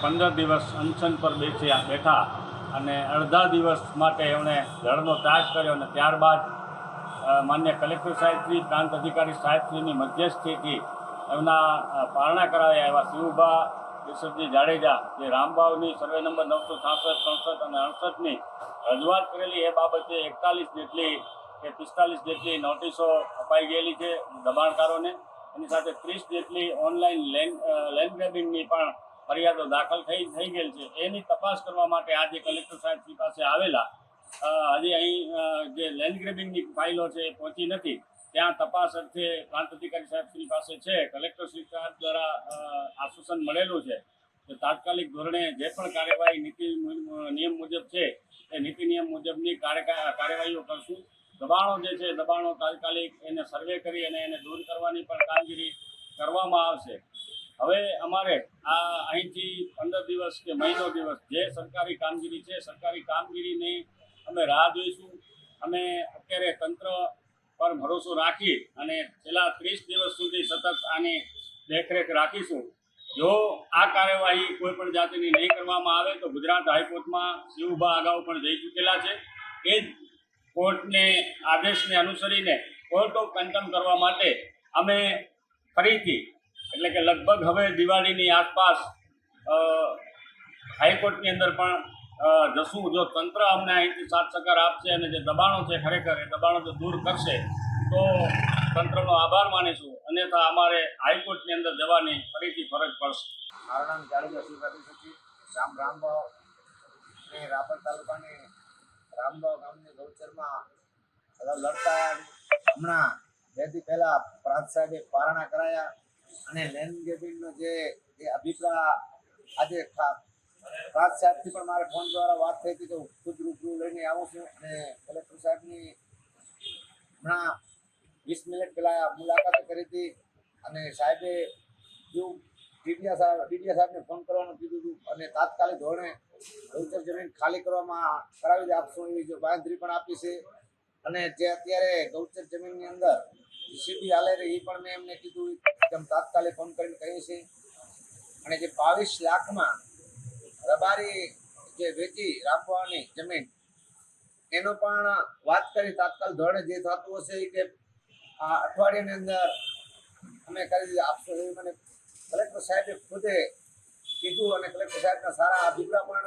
15 દિવસ અનશન પર બેઠા અને અડધા દિવસ માટે એમણે ધરનો ત્યાગ કર્યો અને ત્યારબાદ માન્ય કલેક્ટર સાહેબશ્રી, પ્રાંત અધિકારી સાહેબશ્રીની મધ્યસ્થીથી એમના પારણા કરાવ્યા એવા શિવભા કેશવજી જાડેજા, જે રામબાવની સર્વે નંબર 966, 67 અને 68ની રજૂઆત કરેલી, એ બાબતે 41 જેટલી કે 45 જેટલી નોટિસો અપાઈ ગયેલી છે દબાણકારોને. એની સાથે 30 જેટલી ઓનલાઈન લેન્ડ ગ્રેબિંગની પણ ફરિયાદો દાખલ થઈ ગયેલ છે. એની તપાસ કરવા માટે આજે કલેક્ટર સાહેબશ્રી પાસે આવેલા. હજી અહીં જે લેન્ડ ગ્રેબિંગની ફાઇલો છે એ પહોંચી નથી, ત્યાં તપાસ અર્થે પ્રાંત અધિકારી સાહેબશ્રી પાસે છે. કલેક્ટરશ્રી સાહેબ દ્વારા આશ્વાસન મળેલું છે કે તાત્કાલિક ધોરણે જે પણ કાર્યવાહી નીતિ નિયમ મુજબ છે એ નીતિ નિયમ મુજબની કાર્યવાહીઓ કરશું. દબાણો જે છે, દબાણો તાત્કાલિક એને સર્વે કરી અને એને દૂર કરવાની પણ કામગીરી કરવામાં આવશે. હવે અમારે અહીંથી 15 દિવસ કે મહિનો દિવસ જે સરકારી કામગીરી છે, સરકારી કામગીરીની અમે રાહ જોઈશું. અમે અત્યારે તંત્ર પર ભરોસો રાખી અને છેલ્લા 30 દિવસ સુધી સતત આની દેખરેખ રાખીશું. જો આ કાર્યવાહી કોઈ પણ જાતિની નહીં કરવામાં આવે તો ગુજરાત હાઈકોર્ટમાં શિવભા અગાઉ પણ જઈ ચૂકેલા છે. એ જ કોર્ટને આદેશને અનુસરીને કોર્ટ ઓફ કન્ટેમ્પ કરવા માટે અમે ફરીથી, એટલે કે લગભગ હવે દિવાળીની આસપાસ હાઈકોર્ટની અંદર પણ જશું. જો તંત્ર અમને અહીંથી સાથ સહકાર આપશે અને જે દબાણો છે ખરેખર એ દબાણો જો દૂર કરશે તો તંત્રનો આભાર માનીશું, અન્યથા અમારે હાઈકોર્ટની અંદર જવાની ફરીથી ફરજ પડશે. મારું નામ જાડેજા શિવરાજી સચિવ, ગામ રામબાવ અને રાપર તાલુકાની રામબાવ ગામની ગૌચરમાં લડતા હમણાં 2 દી પહેલાં પ્રાંત સાહેબે પારણા કરાયા અને લેન્ડ ગ્રેબિંગનો જે અભિપ્રાય આજે પ્રાંત સાહેબથી પણ મારે ફોન દ્વારા વાત થઈ હતી કે હું ખુદ રૂબરૂ લઈને આવું છું. અને કલેક્ટર સાહેબની હમણાં 20 મિનિટ પહેલાં મુલાકાત કરી હતી અને સાહેબે જેવું ડીડીયા સાહેબને ફોન કરવાનું કીધું હતું અને તાત્કાલિક ધોરણે ગૌચર જમીન ખાલી કરાવી આપશું એવી જો બાંધરી પણ આપી છે. અને જે અત્યારે ગૌચર જમીનની અંદર જીસીબી હાલે એ પણ મેં એમને કીધું કે તાત્કાલિક ફોન કરીને કહીએ છીએ. અને જે 22 લાખમાં રબારી જે વેચી રામવાની જમીન એનો પણ વાત કરી તાત્કાલિક ધોરણે જે થતું હશે કે આ અઠવાડિયાની અંદર અમે કરી આપશું એવી મને કલેક્ટર સાહેબે ખુદે કીધું. અને કલેક્ટર સાહેબના સારા અભિપ્રાય પણ